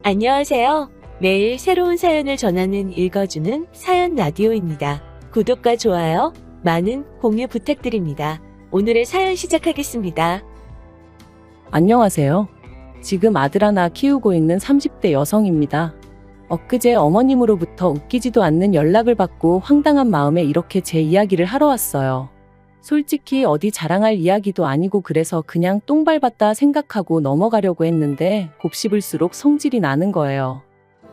안녕하세요. 매일 새로운 사연을 전하는 읽어주는 사연 라디오입니다. 구독과 좋아요, 많은 공유 부탁드립니다. 오늘의 사연 시작하겠습니다. 안녕하세요. 지금 아들 하나 키우고 있는 30대 여성입니다. 엊그제 어머님으로부터 웃기지도 않는 연락을 받고 황당한 마음에 이렇게 제 이야기를 하러 왔어요. 솔직히 어디 자랑할 이야기도 아니고 그래서 그냥 똥 밟았다 생각하고 넘어가려고 했는데 곱씹을수록 성질이 나는 거예요.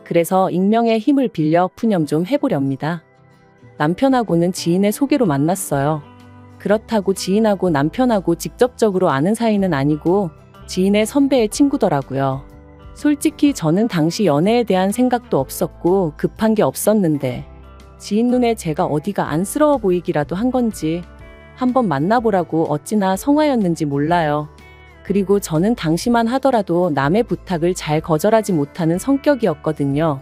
그래서 익명의 힘을 빌려 푸념 좀 해보렵니다. 남편하고는 지인의 소개로 만났어요. 그렇다고 지인하고 남편하고 직접적으로 아는 사이는 아니고 지인의 선배의 친구더라고요. 솔직히 저는 당시 연애에 대한 생각도 없었고 급한 게 없었는데 지인 눈에 제가 어디가 안쓰러워 보이기라도 한 건지 한번 만나보라고 어찌나 성화였는지 몰라요. 그리고 저는 당시만 하더라도 남의 부탁을 잘 거절하지 못하는 성격이었거든요.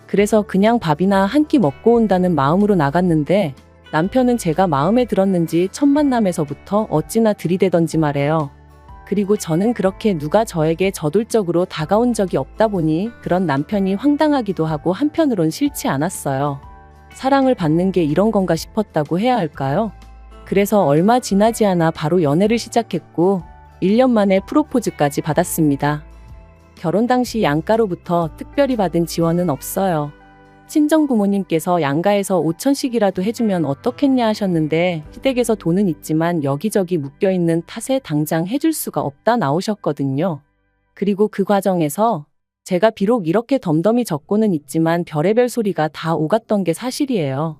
그래서 그냥 밥이나 한 끼 먹고 온다는 마음으로 나갔는데 남편은 제가 마음에 들었는지 첫 만남에서부터 어찌나 들이대던지 말해요. 그리고 저는 그렇게 누가 저에게 저돌적으로 다가온 적이 없다 보니 그런 남편이 황당하기도 하고 한편으론 싫지 않았어요. 사랑을 받는 게 이런 건가 싶었다고 해야 할까요? 그래서 얼마 지나지 않아 바로 연애를 시작했고 1년 만에 프로포즈까지 받았습니다. 결혼 당시 양가로부터 특별히 받은 지원은 없어요. 친정부모님께서 양가에서 5천씩이라도 해주면 어떻겠냐 하셨는데 시댁에서 돈은 있지만 여기저기 묶여있는 탓에 당장 해줄 수가 없다 나오셨거든요. 그리고 그 과정에서 제가 비록 이렇게 덤덤히 적고는 있지만 별의별 소리가 다 오갔던 게 사실이에요.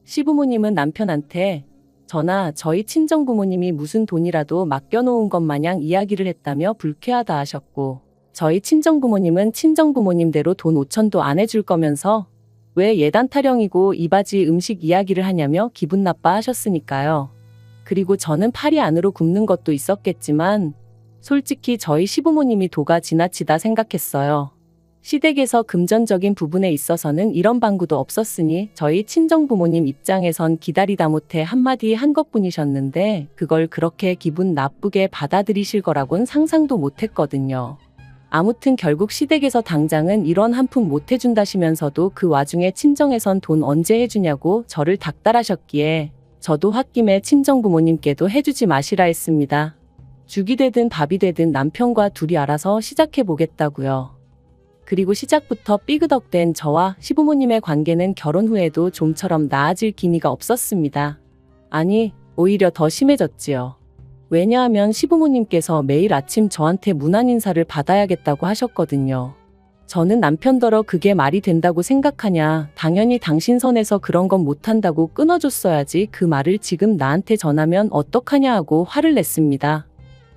시부모님은 남편한테 저나 저희 친정부모님이 무슨 돈이라도 맡겨놓은 것 마냥 이야기를 했다며 불쾌하다 하셨고 저희 친정부모님은 친정부모님대로 돈 5천도 안 해줄 거면서 왜 예단 타령이고 이바지 음식 이야기를 하냐며 기분 나빠하셨으니까요. 그리고 저는 팔이 안으로 굽는 것도 있었겠지만 솔직히 저희 시부모님이 도가 지나치다 생각했어요. 시댁에서 금전적인 부분에 있어서는 이런 방구도 없었으니 저희 친정부모님 입장에선 기다리다 못해 한마디 한 것뿐이셨는데 그걸 그렇게 기분 나쁘게 받아들이실 거라곤 상상도 못했거든요. 아무튼 결국 시댁에서 당장은 이런 한 푼 못 해준다시면서도 그 와중에 친정에선 돈 언제 해주냐고 저를 닥달하셨기에 저도 홧김에 친정부모님께도 해주지 마시라 했습니다. 죽이 되든 밥이 되든 남편과 둘이 알아서 시작해보겠다고요. 그리고 시작부터 삐그덕된 저와 시부모님의 관계는 결혼 후에도 좀처럼 나아질 기미가 없었습니다. 아니, 오히려 더 심해졌지요. 왜냐하면 시부모님께서 매일 아침 저한테 문안 인사를 받아야겠다고 하셨거든요. 저는 남편더러 그게 말이 된다고 생각하냐, 당연히 당신 선에서 그런 건 못한다고 끊어줬어야지 그 말을 지금 나한테 전하면 어떡하냐 하고 화를 냈습니다.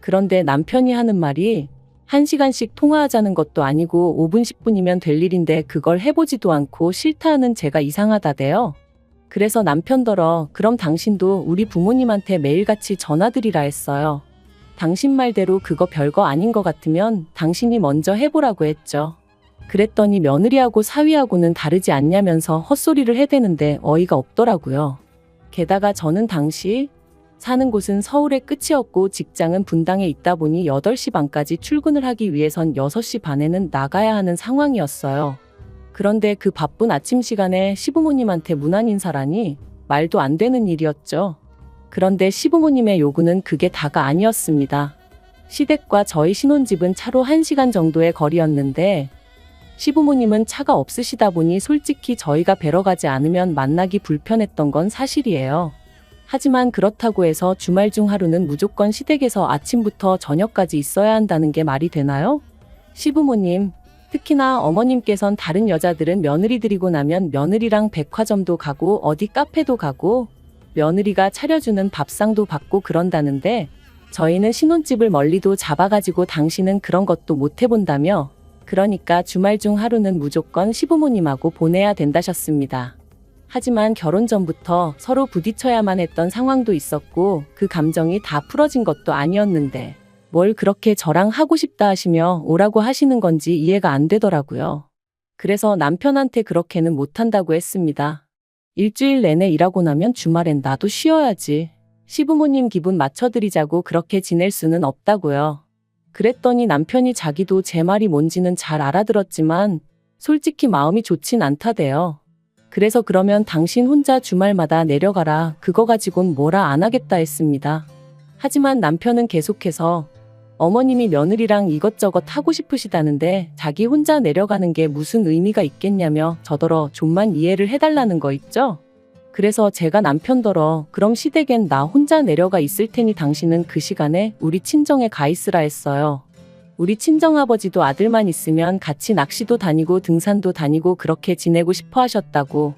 그런데 남편이 하는 말이 1시간씩 통화하자는 것도 아니고 5분 10분이면 될 일인데 그걸 해보지도 않고 싫다 하는 제가 이상하다대요. 그래서 남편더러 그럼 당신도 우리 부모님한테 매일같이 전화드리라 했어요. 당신 말대로 그거 별거 아닌 것 같으면 당신이 먼저 해보라고 했죠. 그랬더니 며느리하고 사위하고는 다르지 않냐면서 헛소리를 해대는데 어이가 없더라고요. 게다가 저는 당시 사는 곳은 서울의 끝이었고 직장은 분당에 있다 보니 8시 반까지 출근을 하기 위해선 6시 반에는 나가야 하는 상황이었어요. 그런데 그 바쁜 아침 시간에 시부모님한테 문안 인사라니 말도 안 되는 일이었죠. 그런데 시부모님의 요구는 그게 다가 아니었습니다. 시댁과 저희 신혼집은 차로 1시간 정도의 거리였는데 시부모님은 차가 없으시다 보니 솔직히 저희가 뵈러 가지 않으면 만나기 불편했던 건 사실이에요. 하지만 그렇다고 해서 주말 중 하루는 무조건 시댁에서 아침부터 저녁까지 있어야 한다는 게 말이 되나요? 시부모님, 특히나 어머님께선 다른 여자들은 며느리 들이고 나면 며느리랑 백화점도 가고 어디 카페도 가고 며느리가 차려주는 밥상도 받고 그런다는데 저희는 신혼집을 멀리도 잡아가지고 당신은 그런 것도 못 해본다며 그러니까 주말 중 하루는 무조건 시부모님하고 보내야 된다셨습니다. 하지만 결혼 전부터 서로 부딪혀야만 했던 상황도 있었고 그 감정이 다 풀어진 것도 아니었는데 뭘 그렇게 저랑 하고 싶다 하시며 오라고 하시는 건지 이해가 안 되더라고요. 그래서 남편한테 그렇게는 못한다고 했습니다. 일주일 내내 일하고 나면 주말엔 나도 쉬어야지. 시부모님 기분 맞춰드리자고 그렇게 지낼 수는 없다고요. 그랬더니 남편이 자기도 제 말이 뭔지는 잘 알아들었지만 솔직히 마음이 좋진 않다대요. 그래서 그러면 당신 혼자 주말마다 내려가라. 그거 가지곤 뭐라 안 하겠다 했습니다. 하지만 남편은 계속해서 어머님이 며느리랑 이것저것 하고 싶으시다는데 자기 혼자 내려가는 게 무슨 의미가 있겠냐며 저더러 좀만 이해를 해달라는 거 있죠? 그래서 제가 남편더러 그럼 시댁엔 나 혼자 내려가 있을 테니 당신은 그 시간에 우리 친정에 가 있으라 했어요. 우리 친정아버지도 아들만 있으면 같이 낚시도 다니고 등산도 다니고 그렇게 지내고 싶어 하셨다고.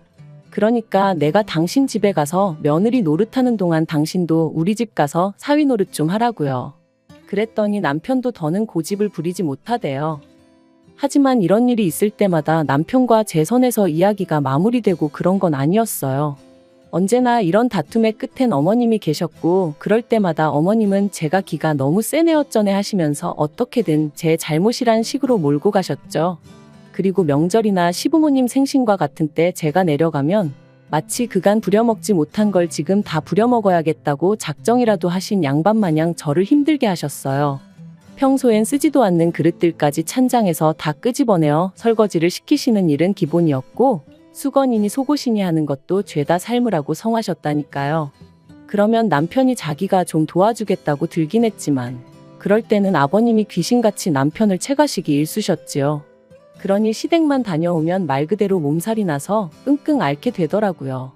그러니까 내가 당신 집에 가서 며느리 노릇하는 동안 당신도 우리 집 가서 사위 노릇 좀 하라고요. 그랬더니 남편도 더는 고집을 부리지 못하대요. 하지만 이런 일이 있을 때마다 남편과 제 선에서 이야기가 마무리되고 그런 건 아니었어요. 언제나 이런 다툼의 끝엔 어머님이 계셨고 그럴 때마다 어머님은 제가 기가 너무 세네 어쩌네 하시면서 어떻게든 제 잘못이란 식으로 몰고 가셨죠. 그리고 명절이나 시부모님 생신과 같은 때 제가 내려가면 마치 그간 부려먹지 못한 걸 지금 다 부려먹어야겠다고 작정이라도 하신 양반마냥 저를 힘들게 하셨어요. 평소엔 쓰지도 않는 그릇들까지 찬장에서 다 끄집어내어 설거지를 시키시는 일은 기본이었고 수건이니 속옷이니 하는 것도 죄다 삶으라고 성하셨다니까요. 그러면 남편이 자기가 좀 도와주겠다고 들긴 했지만 그럴 때는 아버님이 귀신같이 남편을 채가시기 일쑤셨지요. 그러니 시댁만 다녀오면 말 그대로 몸살이 나서 끙끙 앓게 되더라고요.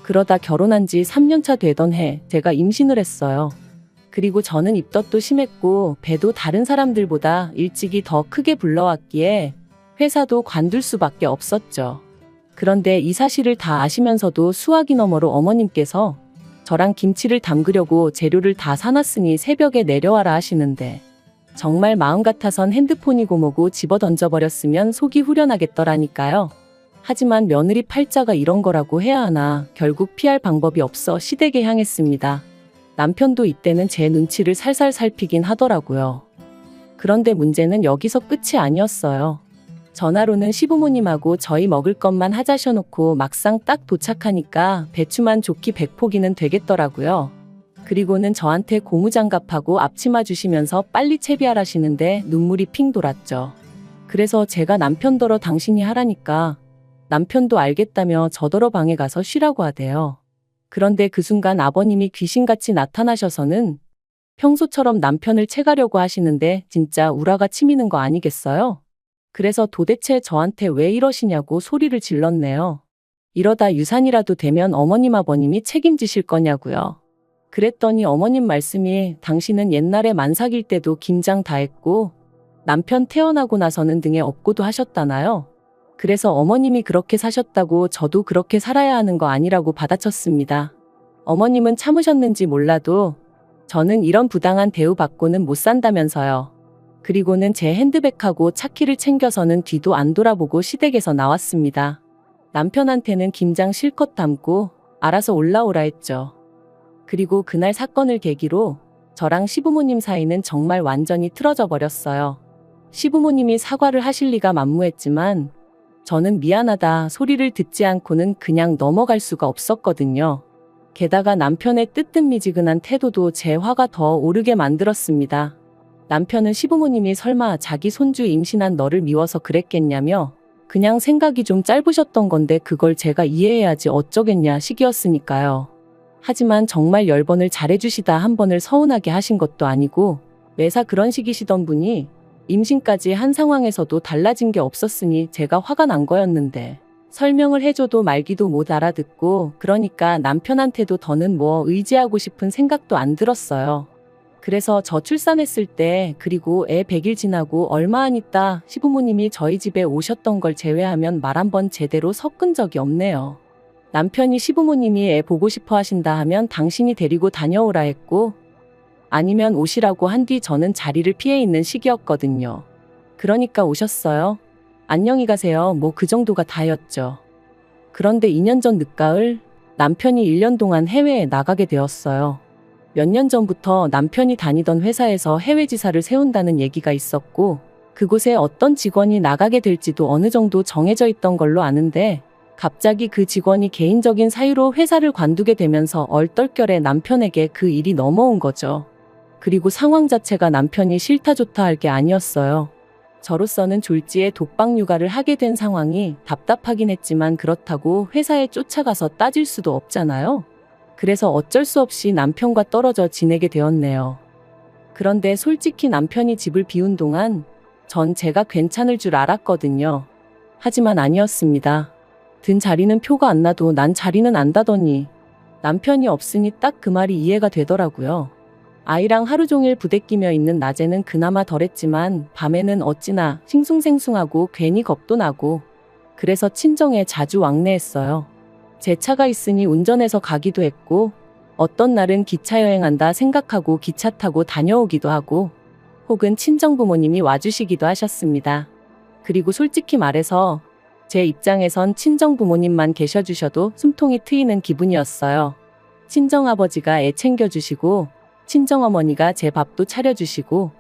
그러다 결혼한 지 3년차 되던 해 제가 임신을 했어요. 그리고 저는 입덧도 심했고 배도 다른 사람들보다 일찍이 더 크게 불러왔기에 회사도 관둘 수밖에 없었죠. 그런데 이 사실을 다 아시면서도 수화기 너머로 어머님께서 저랑 김치를 담그려고 재료를 다 사놨으니 새벽에 내려와라 하시는데 정말 마음 같아선 핸드폰이고 뭐고 집어 던져버렸으면 속이 후련하겠더라니까요. 하지만 며느리 팔자가 이런 거라고 해야 하나 결국 피할 방법이 없어 시댁에 향했습니다. 남편도 이때는 제 눈치를 살살 살피긴 하더라고요. 그런데 문제는 여기서 끝이 아니었어요. 전화로는 시부모님하고 저희 먹을 것만 하자셔놓고 막상 딱 도착하니까 배추만 좋기 100포기는 되겠더라고요. 그리고는 저한테 고무장갑하고 앞치마 주시면서 빨리 채비하라시는데 눈물이 핑 돌았죠. 그래서 제가 남편더러 당신이 하라니까 남편도 알겠다며 저더러 방에 가서 쉬라고 하대요. 그런데 그 순간 아버님이 귀신같이 나타나셔서는 평소처럼 남편을 채가려고 하시는데 진짜 우라가 치미는 거 아니겠어요? 그래서 도대체 저한테 왜 이러시냐고 소리를 질렀네요. 이러다 유산이라도 되면 어머님 아버님이 책임지실 거냐고요. 그랬더니 어머님 말씀이 당신은 옛날에 만삭일 때도 김장 다 했고 남편 태어나고 나서는 등에 업고도 하셨다나요? 그래서 어머님이 그렇게 사셨다고 저도 그렇게 살아야 하는 거 아니라고 받아쳤습니다. 어머님은 참으셨는지 몰라도 저는 이런 부당한 대우받고는 못 산다면서요. 그리고는 제 핸드백하고 차키를 챙겨서는 뒤도 안 돌아보고 시댁에서 나왔습니다. 남편한테는 김장 실컷 담고 알아서 올라오라 했죠. 그리고 그날 사건을 계기로 저랑 시부모님 사이는 정말 완전히 틀어져 버렸어요. 시부모님이 사과를 하실 리가 만무했지만 저는 미안하다 소리를 듣지 않고는 그냥 넘어갈 수가 없었거든요. 게다가 남편의 뜨뜻미지근한 태도도 제 화가 더 오르게 만들었습니다. 남편은 시부모님이 설마 자기 손주 임신한 너를 미워서 그랬겠냐며 그냥 생각이 좀 짧으셨던 건데 그걸 제가 이해해야지 어쩌겠냐 식이었으니까요. 하지만 정말 10번을 잘해주시다 한 번을 서운하게 하신 것도 아니고 매사 그런 식이시던 분이 임신까지 한 상황에서도 달라진 게 없었으니 제가 화가 난 거였는데 설명을 해줘도 말기도 못 알아듣고 그러니까 남편한테도 더는 뭐 의지하고 싶은 생각도 안 들었어요. 그래서 저 출산했을 때 그리고 애 100일 지나고 얼마 안 있다 시부모님이 저희 집에 오셨던 걸 제외하면 말 한 번 제대로 섞은 적이 없네요. 남편이 시부모님이 애 보고 싶어 하신다 하면 당신이 데리고 다녀오라 했고 아니면 오시라고 한 뒤 저는 자리를 피해 있는 시기였거든요. 그러니까 오셨어요. 안녕히 가세요. 뭐 그 정도가 다였죠. 그런데 2년 전 늦가을 남편이 1년 동안 해외에 나가게 되었어요. 몇 년 전부터 남편이 다니던 회사에서 해외 지사를 세운다는 얘기가 있었고 그곳에 어떤 직원이 나가게 될지도 어느 정도 정해져 있던 걸로 아는데 갑자기 그 직원이 개인적인 사유로 회사를 관두게 되면서 얼떨결에 남편에게 그 일이 넘어온 거죠. 그리고 상황 자체가 남편이 싫다 좋다 할 게 아니었어요. 저로서는 졸지에 독박 육아를 하게 된 상황이 답답하긴 했지만 그렇다고 회사에 쫓아가서 따질 수도 없잖아요. 그래서 어쩔 수 없이 남편과 떨어져 지내게 되었네요. 그런데 솔직히 남편이 집을 비운 동안 전 제가 괜찮을 줄 알았거든요. 하지만 아니었습니다. 든 자리는 표가 안 나도 난 자리는 안다더니 남편이 없으니 딱 그 말이 이해가 되더라고요. 아이랑 하루 종일 부대끼며 있는 낮에는 그나마 덜했지만 밤에는 어찌나 싱숭생숭하고 괜히 겁도 나고 그래서 친정에 자주 왕래했어요. 제 차가 있으니 운전해서 가기도 했고 어떤 날은 기차 여행한다 생각하고 기차 타고 다녀오기도 하고 혹은 친정 부모님이 와주시기도 하셨습니다. 그리고 솔직히 말해서 제 입장에선 친정 부모님만 계셔주셔도 숨통이 트이는 기분이었어요. 친정아버지가 애 챙겨주시고 친정어머니가 제 밥도 차려주시고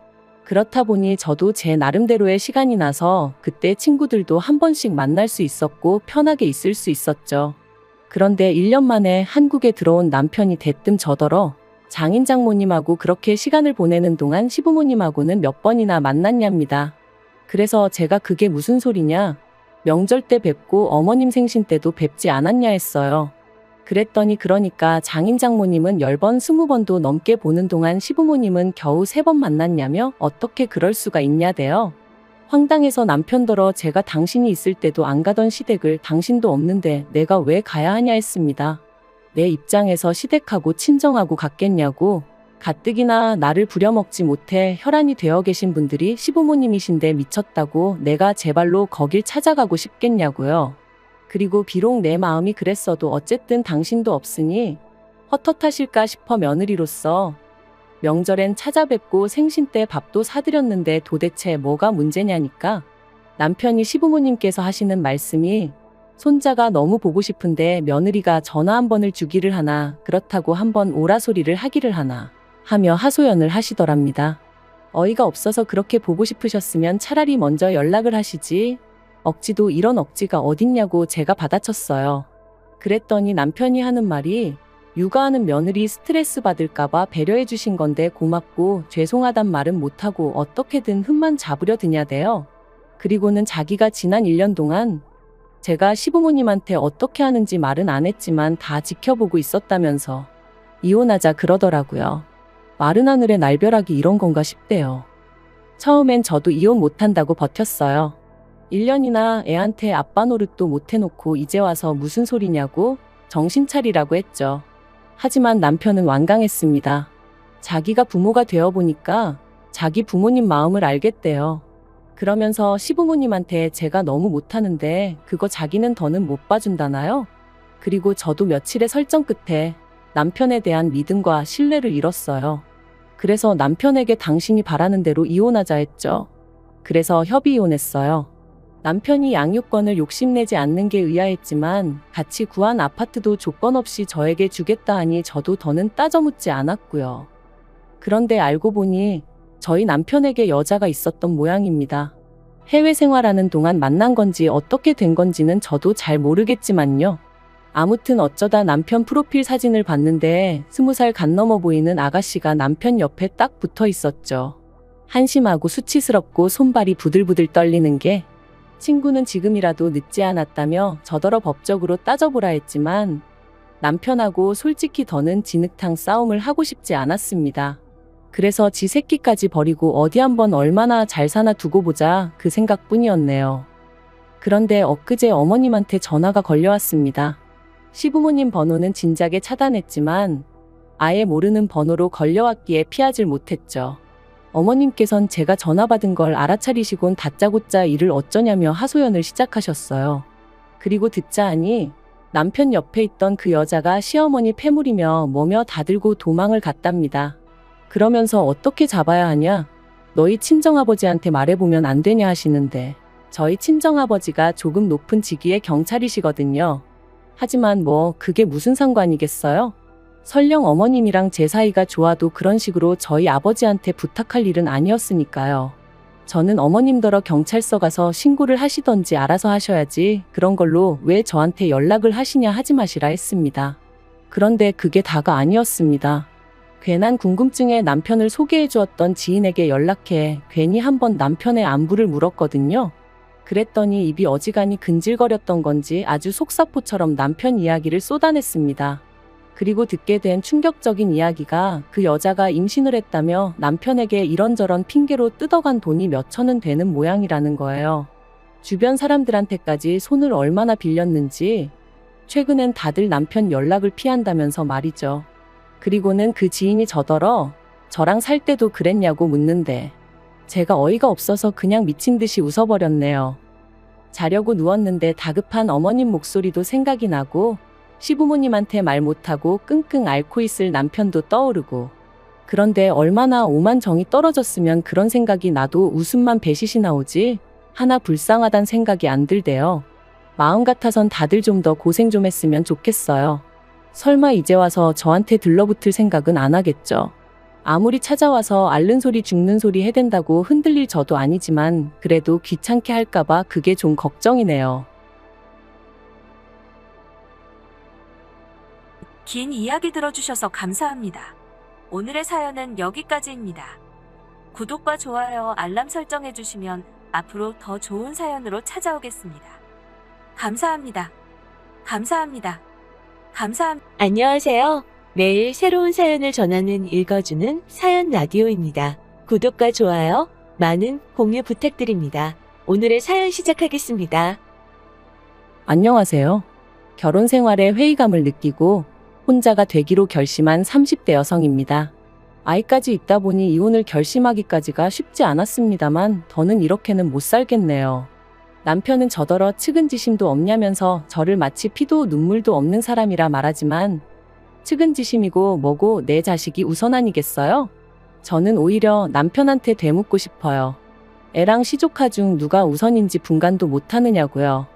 그렇다 보니 저도 제 나름대로의 시간이 나서 그때 친구들도 한 번씩 만날 수 있었고 편하게 있을 수 있었죠. 그런데 1년 만에 한국에 들어온 남편이 대뜸 저더러 장인 장모님하고 그렇게 시간을 보내는 동안 시부모님하고는 몇 번이나 만났냐입니다. 그래서 제가 그게 무슨 소리냐? 명절 때 뵙고 어머님 생신 때도 뵙지 않았냐 했어요. 그랬더니 그러니까 장인 장모님은 10번 20번도 넘게 보는 동안 시부모님은 겨우 3번 만났냐며 어떻게 그럴 수가 있냐대요. 황당해서 남편더러 제가 당신이 있을 때도 안 가던 시댁을 당신도 없는데 내가 왜 가야 하냐 했습니다. 내 입장에서 시댁하고 친정하고 같겠냐고. 가뜩이나 나를 부려먹지 못해 혈안이 되어 계신 분들이 시부모님이신데 미쳤다고 내가 제 발로 거길 찾아가고 싶겠냐고요. 그리고 비록 내 마음이 그랬어도 어쨌든 당신도 없으니 헛헛하실까 싶어 며느리로서 명절엔 찾아뵙고 생신 때 밥도 사드렸는데 도대체 뭐가 문제냐니까. 남편이 시부모님께서 하시는 말씀이 손자가 너무 보고 싶은데 며느리가 전화 한 번을 주기를 하나 그렇다고 한 번 오라 소리를 하기를 하나 하며 하소연을 하시더랍니다. 어이가 없어서 그렇게 보고 싶으셨으면 차라리 먼저 연락을 하시지. 억지도 이런 억지가 어딨냐고 제가 받아쳤어요. 그랬더니 남편이 하는 말이 육아하는 며느리 스트레스 받을까봐 배려해 주신 건데 고맙고 죄송하단 말은 못하고 어떻게든 흠만 잡으려 드냐대요. 그리고는 자기가 지난 1년 동안 제가 시부모님한테 어떻게 하는지 말은 안 했지만 다 지켜보고 있었다면서 이혼하자 그러더라고요. 마른 하늘에 날벼락이 이런 건가 싶대요. 처음엔 저도 이혼 못한다고 버텼어요. 1년이나 애한테 아빠 노릇도 못 해놓고 이제 와서 무슨 소리냐고 정신 차리라고 했죠. 하지만 남편은 완강했습니다. 자기가 부모가 되어보니까 자기 부모님 마음을 알겠대요. 그러면서 시부모님한테 제가 너무 못하는데 그거 자기는 더는 못 봐준다나요? 그리고 저도 며칠의 설정 끝에 남편에 대한 믿음과 신뢰를 잃었어요. 그래서 남편에게 당신이 바라는 대로 이혼하자 했죠. 그래서 협의 이혼했어요. 남편이 양육권을 욕심내지 않는 게 의아했지만 같이 구한 아파트도 조건 없이 저에게 주겠다 하니 저도 더는 따져묻지 않았고요. 그런데 알고 보니 저희 남편에게 여자가 있었던 모양입니다. 해외 생활하는 동안 만난 건지 어떻게 된 건지는 저도 잘 모르겠지만요. 아무튼 어쩌다 남편 프로필 사진을 봤는데 20살 간 넘어 보이는 아가씨가 남편 옆에 딱 붙어 있었죠. 한심하고 수치스럽고 손발이 부들부들 떨리는 게 친구는 지금이라도 늦지 않았다며 저더러 법적으로 따져보라 했지만 남편하고 솔직히 더는 진흙탕 싸움을 하고 싶지 않았습니다. 그래서 지 새끼까지 버리고 어디 한번 얼마나 잘 사나 두고 보자 그 생각뿐이었네요. 그런데 엊그제 어머님한테 전화가 걸려왔습니다. 시부모님 번호는 진작에 차단했지만 아예 모르는 번호로 걸려왔기에 피하질 못했죠. 어머님께선 제가 전화 받은 걸 알아차리시곤 다짜고짜 일을 어쩌냐며 하소연을 시작하셨어요. 그리고 듣자 하니 남편 옆에 있던 그 여자가 시어머니 패물이며 뭐며 다 들고 도망을 갔답니다. 그러면서 어떻게 잡아야 하냐? 너희 친정아버지한테 말해보면 안 되냐 하시는데 저희 친정아버지가 조금 높은 직위의 경찰이시거든요. 하지만 뭐 그게 무슨 상관이겠어요? 설령 어머님이랑 제 사이가 좋아도 그런 식으로 저희 아버지한테 부탁할 일은 아니었으니까요. 저는 어머님더러 경찰서 가서 신고를 하시던지 알아서 하셔야지 그런 걸로 왜 저한테 연락을 하시냐 하지 마시라 했습니다. 그런데 그게 다가 아니었습니다. 괜한 궁금증에 남편을 소개해 주었던 지인에게 연락해 괜히 한번 남편의 안부를 물었거든요. 그랬더니 입이 어지간히 근질거렸던 건지 아주 속사포처럼 남편 이야기를 쏟아냈습니다. 그리고 듣게 된 충격적인 이야기가 그 여자가 임신을 했다며 남편에게 이런저런 핑계로 뜯어간 돈이 몇 천은 되는 모양이라는 거예요. 주변 사람들한테까지 손을 얼마나 빌렸는지 최근엔 다들 남편 연락을 피한다면서 말이죠. 그리고는 그 지인이 저더러 저랑 살 때도 그랬냐고 묻는데 제가 어이가 없어서 그냥 미친 듯이 웃어버렸네요. 자려고 누웠는데 다급한 어머님 목소리도 생각이 나고 시부모님한테 말 못하고 끙끙 앓고 있을 남편도 떠오르고 그런데 얼마나 오만 정이 떨어졌으면 그런 생각이 나도 웃음만 배시시 나오지 하나 불쌍하단 생각이 안 들대요. 마음 같아선 다들 좀 더 고생 좀 했으면 좋겠어요. 설마 이제 와서 저한테 들러붙을 생각은 안 하겠죠. 아무리 찾아와서 앓는 소리 죽는 소리 해댄다고 흔들릴 저도 아니지만 그래도 귀찮게 할까봐 그게 좀 걱정이네요. 긴 이야기 들어주셔서 감사합니다. 오늘의 사연은 여기까지입니다. 구독과 좋아요, 알람 설정해주시면 앞으로 더 좋은 사연으로 찾아오겠습니다. 감사합니다. 감사합니다. 안녕하세요. 매일 새로운 사연을 전하는 읽어주는 사연 라디오입니다. 구독과 좋아요, 많은 공유 부탁드립니다. 오늘의 사연 시작하겠습니다. 안녕하세요. 결혼 생활에 회의감을 느끼고 혼자가 되기로 결심한 30대 여성입니다. 아이까지 있다 보니 이혼을 결심하기까지가 쉽지 않았습니다만 더는 이렇게는 못 살겠네요. 남편은 저더러 측은지심도 없냐면서 저를 마치 피도 눈물도 없는 사람이라 말하지만 측은지심이고 뭐고 내 자식이 우선 아니겠어요? 저는 오히려 남편한테 되묻고 싶어요. 애랑 시조카 중 누가 우선인지 분간도 못하느냐고요.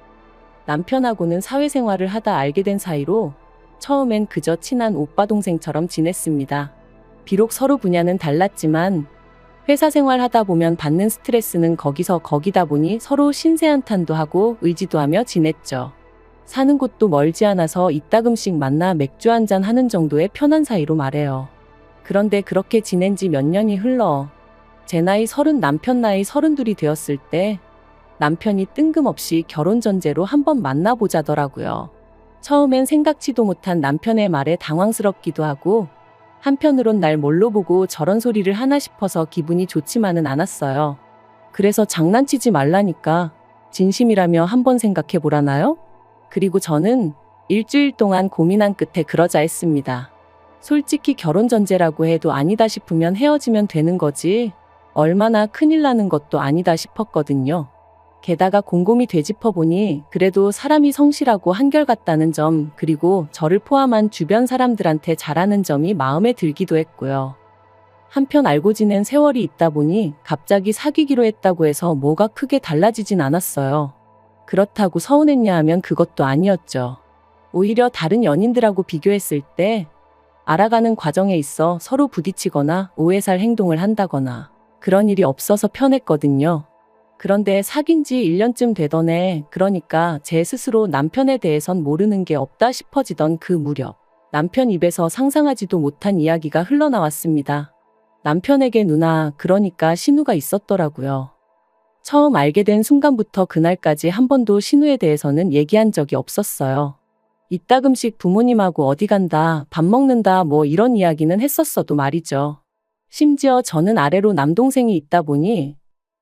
남편하고는 사회생활을 하다 알게 된 사이로 처음엔 그저 친한 오빠 동생처럼 지냈습니다. 비록 서로 분야는 달랐지만 회사 생활 하다 보면 받는 스트레스는 거기서 거기다 보니 서로 신세한탄도 하고 의지도 하며 지냈죠. 사는 곳도 멀지 않아서 이따금씩 만나 맥주 한잔 하는 정도의 편한 사이로 말해요. 그런데 그렇게 지낸 지 몇 년이 흘러 제 나이 30, 남편 나이 32이 되었을 때 남편이 뜬금없이 결혼 전제로 한번 만나보자더라고요. 처음엔 생각지도 못한 남편의 말에 당황스럽기도 하고 한편으론 날 뭘로 보고 저런 소리를 하나 싶어서 기분이 좋지만은 않았어요. 그래서 장난치지 말라니까 진심이라며 한번 생각해 보라나요? 그리고 저는 일주일 동안 고민한 끝에 그러자 했습니다. 솔직히 결혼 전제라고 해도 아니다 싶으면 헤어지면 되는 거지 얼마나 큰일 나는 것도 아니다 싶었거든요. 게다가 곰곰이 되짚어보니 그래도 사람이 성실하고 한결같다는 점 그리고 저를 포함한 주변 사람들한테 잘하는 점이 마음에 들기도 했고요. 한편 알고 지낸 세월이 있다 보니 갑자기 사귀기로 했다고 해서 뭐가 크게 달라지진 않았어요. 그렇다고 서운했냐 하면 그것도 아니었죠. 오히려 다른 연인들하고 비교했을 때 알아가는 과정에 있어 서로 부딪히거나 오해 살 행동을 한다거나 그런 일이 없어서 편했거든요. 그런데 사귄 지 1년쯤 되던 해, 그러니까 제 스스로 남편에 대해선 모르는 게 없다 싶어지던 그 무렵, 남편 입에서 상상하지도 못한 이야기가 흘러나왔습니다. 남편에게 누나, 그러니까 신우가 있었더라고요. 처음 알게 된 순간부터 그날까지 한 번도 신우에 대해서는 얘기한 적이 없었어요. 이따금씩 부모님하고 어디 간다, 밥 먹는다 뭐 이런 이야기는 했었어도 말이죠. 심지어 저는 아래로 남동생이 있다 보니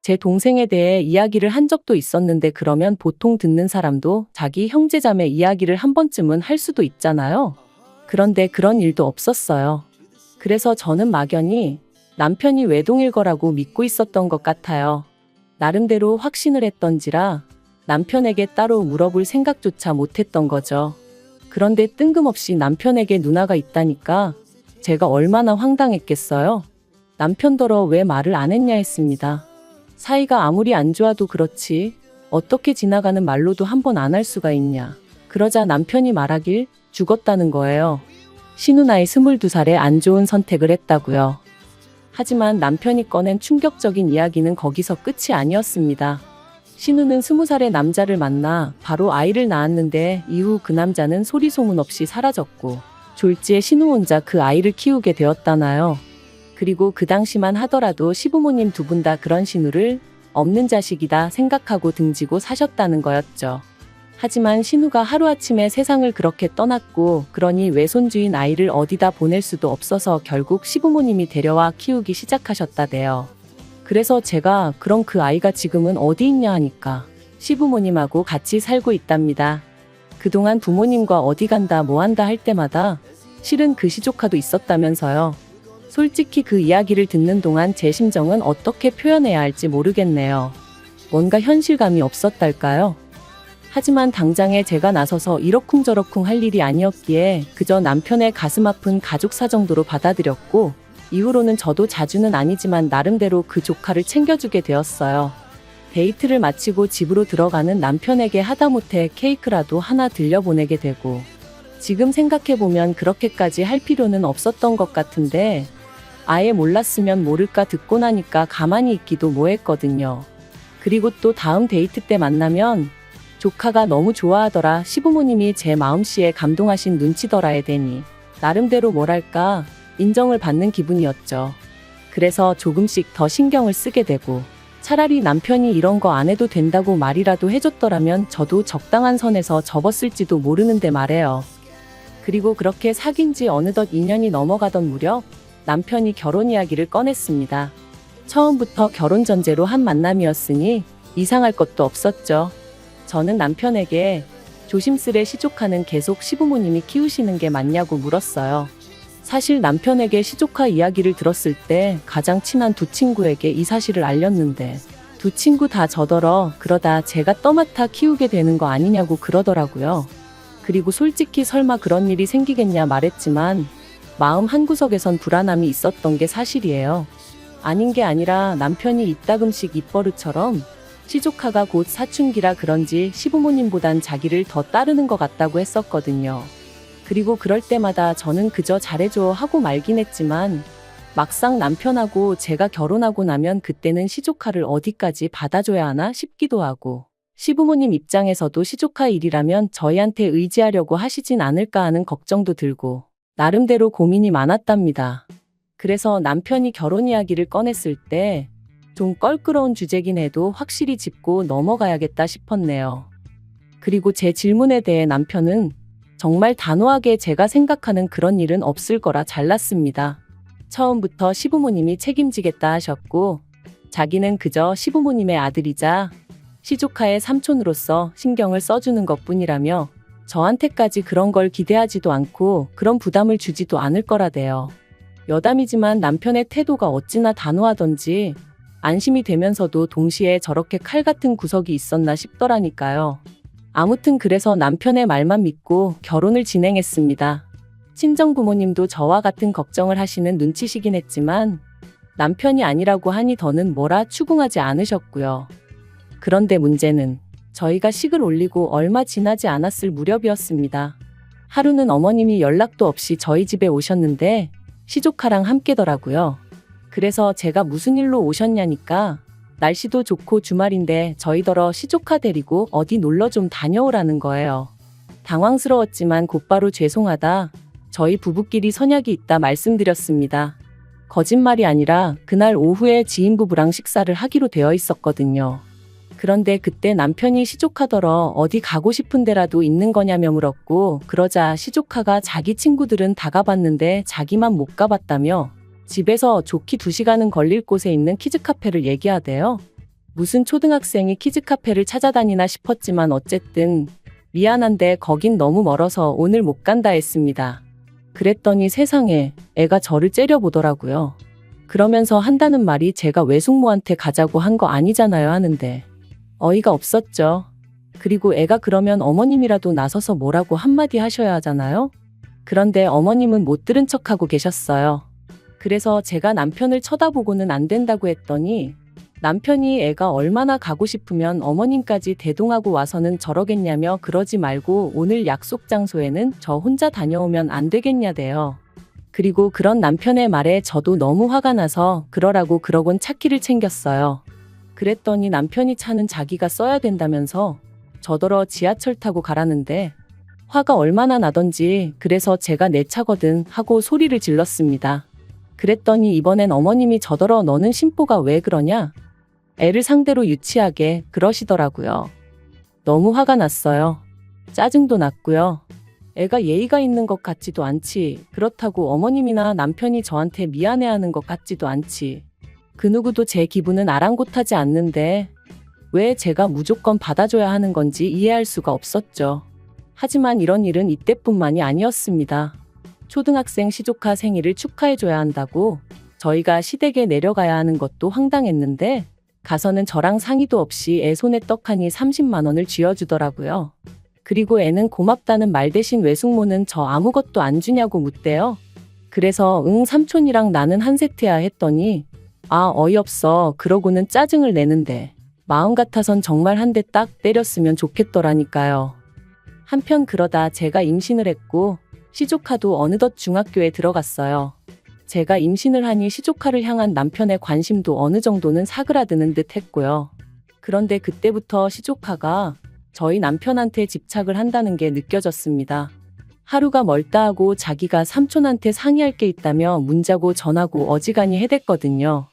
제 동생에 대해 이야기를 한 적도 있었는데 그러면 보통 듣는 사람도 자기 형제자매 이야기를 한 번쯤은 할 수도 있잖아요. 그런데 그런 일도 없었어요. 그래서 저는 막연히 남편이 외동일 거라고 믿고 있었던 것 같아요. 나름대로 확신을 했던지라 남편에게 따로 물어볼 생각조차 못했던 거죠. 그런데 뜬금없이 남편에게 누나가 있다니까 제가 얼마나 황당했겠어요. 남편더러 왜 말을 안 했냐 했습니다. 사이가 아무리 안 좋아도 그렇지 어떻게 지나가는 말로도 한 번 안 할 수가 있냐. 그러자 남편이 말하길 죽었다는 거예요. 신우 나이 22살에 안 좋은 선택을 했다고요. 하지만 남편이 꺼낸 충격적인 이야기는 거기서 끝이 아니었습니다. 신우는 20살의 남자를 만나 바로 아이를 낳았는데 이후 그 남자는 소리 소문 없이 사라졌고 졸지에 신우 혼자 그 아이를 키우게 되었다나요. 그리고 그 당시만 하더라도 시부모님 두 분 다 그런 신우를 없는 자식이다 생각하고 등지고 사셨다는 거였죠. 하지만 신우가 하루아침에 세상을 그렇게 떠났고 그러니 외손주인 아이를 어디다 보낼 수도 없어서 결국 시부모님이 데려와 키우기 시작하셨다대요. 그래서 제가 그럼 그 아이가 지금은 어디 있냐 하니까 시부모님하고 같이 살고 있답니다. 그동안 부모님과 어디 간다 뭐 한다 할 때마다 실은 그 시조카도 있었다면서요. 솔직히 그 이야기를 듣는 동안 제 심정은 어떻게 표현해야 할지 모르겠네요. 뭔가 현실감이 없었달까요? 하지만 당장에 제가 나서서 이러쿵저러쿵 할 일이 아니었기에 그저 남편의 가슴 아픈 가족사 정도로 받아들였고 이후로는 저도 자주는 아니지만 나름대로 그 조카를 챙겨주게 되었어요. 데이트를 마치고 집으로 들어가는 남편에게 하다못해 케이크라도 하나 들려보내게 되고 지금 생각해보면 그렇게까지 할 필요는 없었던 것 같은데 아예 몰랐으면 모를까 듣고 나니까 가만히 있기도 뭐했거든요. 그리고 또 다음 데이트 때 만나면 조카가 너무 좋아하더라 시부모님이 제 마음씨에 감동하신 눈치더라에 대니 나름대로 뭐랄까 인정을 받는 기분이었죠. 그래서 조금씩 더 신경을 쓰게 되고 차라리 남편이 이런 거 안 해도 된다고 말이라도 해줬더라면 저도 적당한 선에서 접었을지도 모르는데 말해요. 그리고 그렇게 사귄 지 어느덧 2년이 넘어가던 무렵 남편이 결혼 이야기를 꺼냈습니다. 처음부터 결혼 전제로 한 만남이었으니 이상할 것도 없었죠. 저는 남편에게 조심스레 시조카는 계속 시부모님이 키우시는 게 맞냐고 물었어요. 사실 남편에게 시조카 이야기를 들었을 때 가장 친한 두 친구에게 이 사실을 알렸는데 두 친구 다 저더러 그러다 제가 떠맡아 키우게 되는 거 아니냐고 그러더라고요. 그리고 솔직히 설마 그런 일이 생기겠냐 말했지만 마음 한구석에선 불안함이 있었던 게 사실이에요. 아닌 게 아니라 남편이 이따금씩 입버릇처럼 시조카가 곧 사춘기라 그런지 시부모님보단 자기를 더 따르는 것 같다고 했었거든요. 그리고 그럴 때마다 저는 그저 잘해줘 하고 말긴 했지만 막상 남편하고 제가 결혼하고 나면 그때는 시조카를 어디까지 받아줘야 하나 싶기도 하고 시부모님 입장에서도 시조카 일이라면 저희한테 의지하려고 하시진 않을까 하는 걱정도 들고 나름대로 고민이 많았답니다. 그래서 남편이 결혼 이야기를 꺼냈을 때 좀 껄끄러운 주제긴 해도 확실히 짚고 넘어가야겠다 싶었네요. 그리고 제 질문에 대해 남편은 정말 단호하게 제가 생각하는 그런 일은 없을 거라 잘랐습니다. 처음부터 시부모님이 책임지겠다 하셨고 자기는 그저 시부모님의 아들이자 시조카의 삼촌으로서 신경을 써주는 것뿐이라며 저한테까지 그런 걸 기대하지도 않고 그런 부담을 주지도 않을 거라대요. 여담이지만 남편의 태도가 어찌나 단호하던지 안심이 되면서도 동시에 저렇게 칼 같은 구석이 있었나 싶더라니까요. 아무튼 그래서 남편의 말만 믿고 결혼을 진행했습니다. 친정 부모님도 저와 같은 걱정을 하시는 눈치시긴 했지만 남편이 아니라고 하니 더는 뭐라 추궁하지 않으셨고요. 그런데 문제는 저희가 식을 올리고 얼마 지나지 않았을 무렵이었습니다. 하루는 어머님이 연락도 없이 저희 집에 오셨는데 시조카랑 함께더라고요. 그래서 제가 무슨 일로 오셨냐니까 날씨도 좋고 주말인데 저희더러 시조카 데리고 어디 놀러 좀 다녀오라는 거예요. 당황스러웠지만 곧바로 죄송하다. 저희 부부끼리 선약이 있다 말씀드렸습니다. 거짓말이 아니라 그날 오후에 지인 부부랑 식사를 하기로 되어 있었거든요. 그런데 그때 남편이 시조카더러 어디 가고 싶은 데라도 있는 거냐며 물었고 그러자 시조카가 자기 친구들은 다 가봤는데 자기만 못 가봤다며 집에서 좋기 2시간은 걸릴 곳에 있는 키즈카페를 얘기하대요. 무슨 초등학생이 키즈카페를 찾아다니나 싶었지만 어쨌든 미안한데 거긴 너무 멀어서 오늘 못 간다 했습니다. 그랬더니 세상에 애가 저를 째려보더라고요. 그러면서 한다는 말이 제가 외숙모한테 가자고 한 거 아니잖아요 하는데 어이가 없었죠. 그리고 애가 그러면 어머님이라도 나서서 뭐라고 한마디 하셔야 하잖아요. 그런데 어머님은 못 들은 척하고 계셨어요. 그래서 제가 남편을 쳐다보고는 안 된다고 했더니 남편이 애가 얼마나 가고 싶으면 어머님까지 대동하고 와서는 저러겠냐며 그러지 말고 오늘 약속 장소에는 저 혼자 다녀오면 안 되겠냐대요. 그리고 그런 남편의 말에 저도 너무 화가 나서 그러라고 그러곤 차키를 챙겼어요. 그랬더니 남편이 차는 자기가 써야 된다면서 저더러 지하철 타고 가라는데 화가 얼마나 나던지 그래서 제가 내 차거든 하고 소리를 질렀습니다. 그랬더니 이번엔 어머님이 저더러 너는 심보가 왜 그러냐? 애를 상대로 유치하게 그러시더라고요. 너무 화가 났어요. 짜증도 났고요. 애가 예의가 있는 것 같지도 않지. 그렇다고 어머님이나 남편이 저한테 미안해하는 것 같지도 않지. 그 누구도 제 기분은 아랑곳하지 않는데 왜 제가 무조건 받아줘야 하는 건지 이해할 수가 없었죠. 하지만 이런 일은 이때뿐만이 아니었습니다. 초등학생 시조카 생일을 축하해줘야 한다고 저희가 시댁에 내려가야 하는 것도 황당했는데 가서는 저랑 상의도 없이 애 손에 떡하니 30만 원을 쥐어주더라고요. 그리고 애는 고맙다는 말 대신 외숙모는 저 아무것도 안 주냐고 묻대요. 그래서 응 삼촌이랑 나는 한 세트야 했더니 아 어이없어 그러고는 짜증을 내는데 마음 같아선 정말 한 대 딱 때렸으면 좋겠더라니까요. 한편 그러다 제가 임신을 했고 시조카도 어느덧 중학교에 들어갔어요. 제가 임신을 하니 시조카를 향한 남편의 관심도 어느 정도는 사그라드는 듯 했고요. 그런데 그때부터 시조카가 저희 남편한테 집착을 한다는 게 느껴졌습니다. 하루가 멀다 하고 자기가 삼촌한테 상의할 게 있다며 문자고 전화고 어지간히 해댔거든요.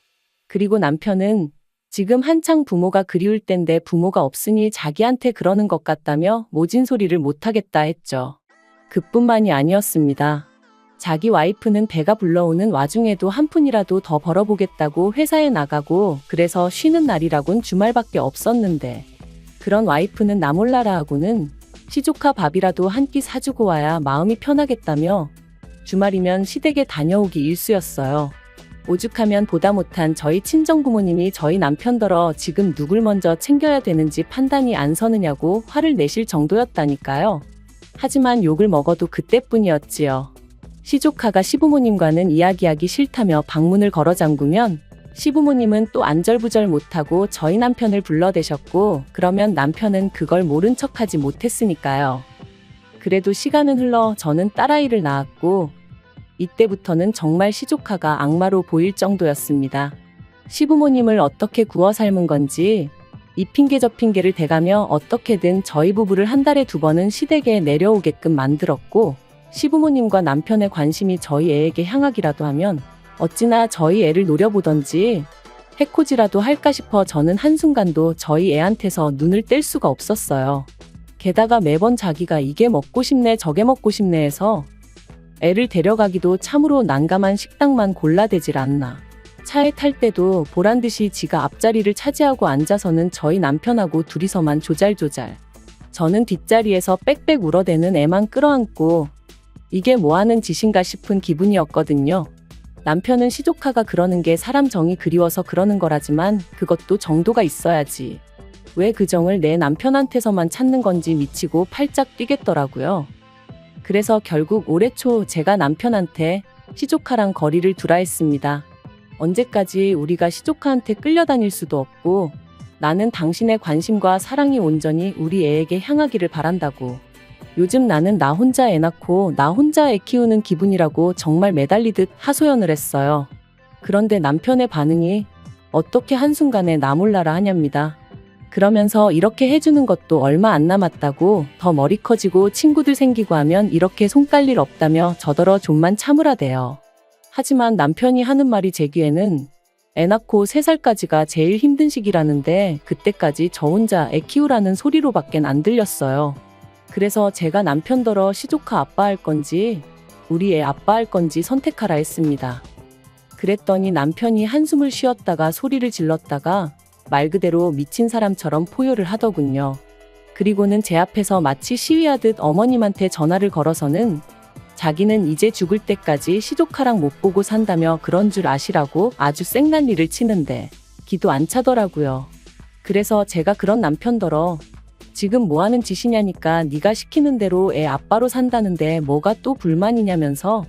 그리고 남편은 지금 한창 부모가 그리울 땐데 부모가 없으니 자기한테 그러는 것 같다며 모진 소리를 못하겠다 했죠. 그뿐만이 아니었습니다. 자기 와이프는 배가 불러오는 와중에도 한 푼이라도 더 벌어보겠다고 회사에 나가고 그래서 쉬는 날이라곤 주말밖에 없었는데 그런 와이프는 나 몰라라 하고는 시조카 밥이라도 한 끼 사주고 와야 마음이 편하겠다며 주말이면 시댁에 다녀오기 일쑤였어요. 오죽하면 보다 못한 저희 친정부모님이 저희 남편더러 지금 누굴 먼저 챙겨야 되는지 판단이 안 서느냐고 화를 내실 정도였다니까요. 하지만 욕을 먹어도 그때뿐이었지요. 시조카가 시부모님과는 이야기하기 싫다며 방문을 걸어 잠그면 시부모님은 또 안절부절 못하고 저희 남편을 불러대셨고 그러면 남편은 그걸 모른 척하지 못했으니까요. 그래도 시간은 흘러 저는 딸아이를 낳았고 이때부터는 정말 시조카가 악마로 보일 정도였습니다. 시부모님을 어떻게 구워 삶은 건지 이 핑계 저 핑계를 대가며 어떻게든 저희 부부를 한 달에 2번은 시댁에 내려오게끔 만들었고 시부모님과 남편의 관심이 저희 애에게 향하기라도 하면 어찌나 저희 애를 노려보던지 해코지라도 할까 싶어 저는 한순간도 저희 애한테서 눈을 뗄 수가 없었어요. 게다가 매번 자기가 이게 먹고 싶네 저게 먹고 싶네 해서 애를 데려가기도 참으로 난감한 식당만 골라대질 않나. 차에 탈 때도 보란듯이 지가 앞자리를 차지하고 앉아서는 저희 남편하고 둘이서만 조잘조잘. 저는 뒷자리에서 빽빽 울어대는 애만 끌어안고 이게 뭐하는 짓인가 싶은 기분이었거든요. 남편은 시조카가 그러는 게 사람 정이 그리워서 그러는 거라지만 그것도 정도가 있어야지. 왜 그 정을 내 남편한테서만 찾는 건지 미치고 팔짝 뛰겠더라고요. 그래서 결국 올해 초 제가 남편한테 시조카랑 거리를 두라 했습니다. 언제까지 우리가 시조카한테 끌려다닐 수도 없고 나는 당신의 관심과 사랑이 온전히 우리 애에게 향하기를 바란다고. 요즘 나는 나 혼자 애 낳고 나 혼자 애 키우는 기분이라고 정말 매달리듯 하소연을 했어요. 그런데 남편의 반응이 어떻게 한순간에 나 몰라라 하냐입니다. 그러면서 이렇게 해주는 것도 얼마 안 남았다고 더 머리 커지고 친구들 생기고 하면 이렇게 손 깔 일 없다며 저더러 좀만 참으라대요. 하지만 남편이 하는 말이 제 귀에는 애 낳고 3살까지가 제일 힘든 시기라는데 그때까지 저 혼자 애 키우라는 소리로밖엔 안 들렸어요. 그래서 제가 남편더러 시조카 아빠 할 건지 우리 애 아빠 할 건지 선택하라 했습니다. 그랬더니 남편이 한숨을 쉬었다가 소리를 질렀다가 말 그대로 미친 사람처럼 포효를 하더군요. 그리고는 제 앞에서 마치 시위하듯 어머님한테 전화를 걸어서는 자기는 이제 죽을 때까지 시조카랑 못 보고 산다며 그런 줄 아시라고 아주 쌩난리를 치는데 기도 안 차더라고요. 그래서 제가 그런 남편더러 지금 뭐하는 짓이냐니까 네가 시키는 대로 애 아빠로 산다는데 뭐가 또 불만이냐면서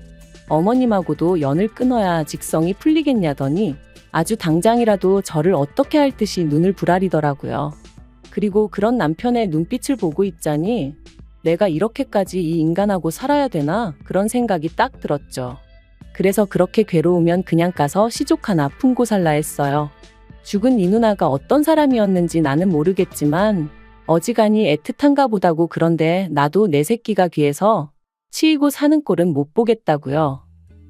어머님하고도 연을 끊어야 직성이 풀리겠냐더니 아주 당장이라도 저를 어떻게 할 듯이 눈을 부라리더라고요. 그리고 그런 남편의 눈빛을 보고 있자니 내가 이렇게까지 이 인간하고 살아야 되나 그런 생각이 딱 들었죠. 그래서 그렇게 괴로우면 그냥 가서 시조카나 품고 살라 했어요. 죽은 이 누나가 어떤 사람이었는지 나는 모르겠지만 어지간히 애틋한가 보다고. 그런데 나도 내 새끼가 귀해서 치이고 사는 꼴은 못 보겠다고요.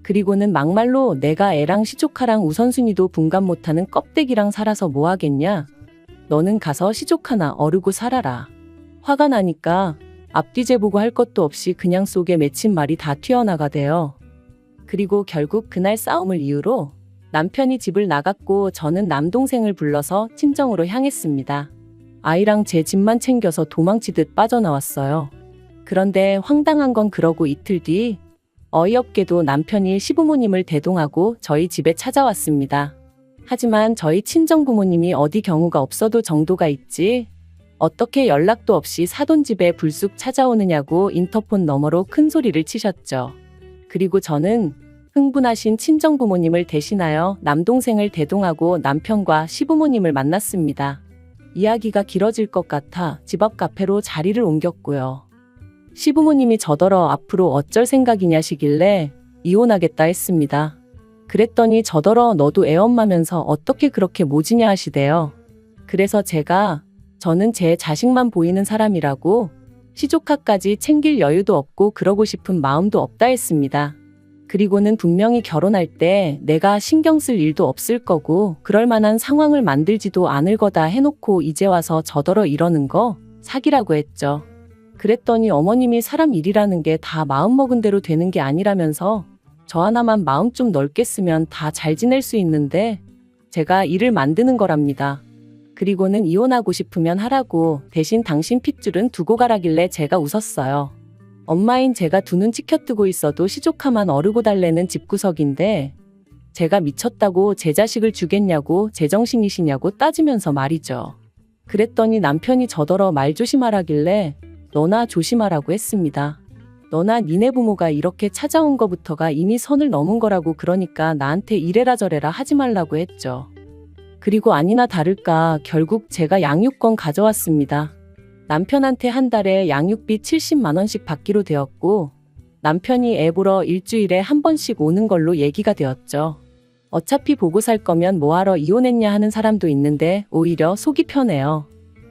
그리고는 막말로 내가 애랑 시조카랑 우선순위도 분간 못하는 껍데기랑 살아서 뭐 하겠냐? 너는 가서 시족 하나 어르고 살아라. 화가 나니까 앞뒤 재보고 할 것도 없이 그냥 속에 맺힌 말이 다 튀어나가대요. 그리고 결국 그날 싸움을 이유로 남편이 집을 나갔고 저는 남동생을 불러서 친정으로 향했습니다. 아이랑 제 집만 챙겨서 도망치듯 빠져나왔어요. 그런데 황당한 건 그러고 이틀 뒤 어이없게도 남편이 시부모님을 대동하고 저희 집에 찾아왔습니다. 하지만 저희 친정부모님이 어디 경우가 없어도 정도가 있지 어떻게 연락도 없이 사돈집에 불쑥 찾아오느냐고 인터폰 너머로 큰 소리를 치셨죠. 그리고 저는 흥분하신 친정부모님을 대신하여 남동생을 대동하고 남편과 시부모님을 만났습니다. 이야기가 길어질 것 같아 집 앞 카페로 자리를 옮겼고요. 시부모님이 저더러 앞으로 어쩔 생각이냐시길래 이혼하겠다 했습니다. 그랬더니 저더러 너도 애엄마면서 어떻게 그렇게 모지냐 하시대요. 그래서 저는 제 자식만 보이는 사람이라고 시조카까지 챙길 여유도 없고 그러고 싶은 마음도 없다 했습니다. 그리고는 분명히 결혼할 때 내가 신경 쓸 일도 없을 거고 그럴 만한 상황을 만들지도 않을 거다 해놓고 이제 와서 저더러 이러는 거 사기라고 했죠. 그랬더니 어머님이 사람 일이라는 게 다 마음먹은 대로 되는 게 아니라면서 저 하나만 마음 좀 넓게 쓰면 다 잘 지낼 수 있는데 제가 일을 만드는 거랍니다. 그리고는 이혼하고 싶으면 하라고 대신 당신 핏줄은 두고 가라길래 제가 웃었어요. 엄마인 제가 두 눈 치켜뜨고 있어도 시조카만 어르고 달래는 집구석인데 제가 미쳤다고 제 자식을 주겠냐고 제정신이시냐고 따지면서 말이죠. 그랬더니 남편이 저더러 말 조심하라길래 너나 조심하라고 했습니다. 너나 니네 부모가 이렇게 찾아온 거부터가 이미 선을 넘은 거라고 그러니까 나한테 이래라 저래라 하지 말라고 했죠. 그리고 아니나 다를까 결국 제가 양육권 가져왔습니다. 남편한테 한 달에 양육비 70만 원씩 받기로 되었고 남편이 애 보러 일주일에 한 번씩 오는 걸로 얘기가 되었죠. 어차피 보고 살 거면 뭐하러 이혼했냐 하는 사람도 있는데 오히려 속이 편해요.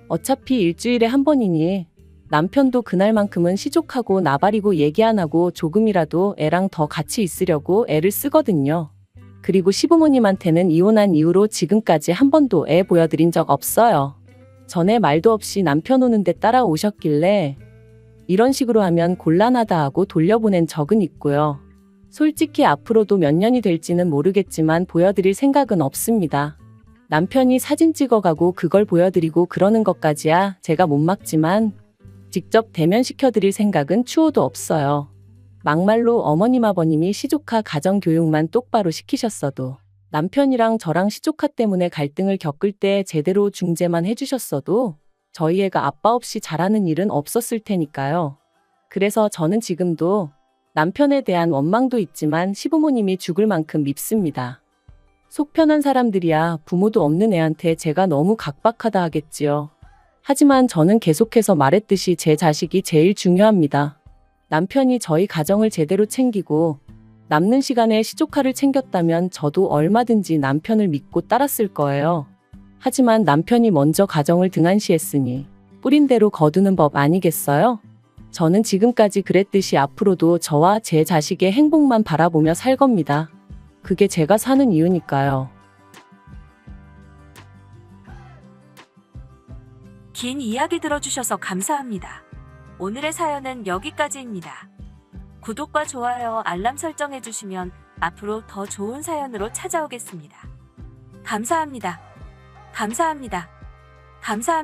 어차피 일주일에 한 번이니 남편도 그날만큼은 시족하고 나발이고 얘기 안 하고 조금이라도 애랑 더 같이 있으려고 애를 쓰거든요. 그리고 시부모님한테는 이혼한 이후로 지금까지 한 번도 애 보여드린 적 없어요. 전에 말도 없이 남편 오는데 따라오셨길래 이런 식으로 하면 곤란하다 하고 돌려보낸 적은 있고요. 솔직히 앞으로도 몇 년이 될지는 모르겠지만 보여드릴 생각은 없습니다. 남편이 사진 찍어가고 그걸 보여드리고 그러는 것까지야 제가 못 막지만 직접 대면시켜드릴 생각은 추호도 없어요. 막말로 어머님 아버님이 시조카 가정교육만 똑바로 시키셨어도 남편이랑 저랑 시조카 때문에 갈등을 겪을 때 제대로 중재만 해주셨어도 저희 애가 아빠 없이 자라는 일은 없었을 테니까요. 그래서 저는 지금도 남편에 대한 원망도 있지만 시부모님이 죽을 만큼 밉습니다. 속 편한 사람들이야 부모도 없는 애한테 제가 너무 각박하다 하겠지요. 하지만 저는 계속해서 말했듯이 제 자식이 제일 중요합니다. 남편이 저희 가정을 제대로 챙기고 남는 시간에 시조카를 챙겼다면 저도 얼마든지 남편을 믿고 따랐을 거예요. 하지만 남편이 먼저 가정을 등한시했으니 뿌린 대로 거두는 법 아니겠어요? 저는 지금까지 그랬듯이 앞으로도 저와 제 자식의 행복만 바라보며 살 겁니다. 그게 제가 사는 이유니까요. 긴 이야기 들어주셔서 감사합니다. 오늘의 사연은 여기까지입니다. 구독과 좋아요, 알람 설정해주시면 앞으로 더 좋은 사연으로 찾아오겠습니다. 감사합니다. 감사합니다. 감사합니다.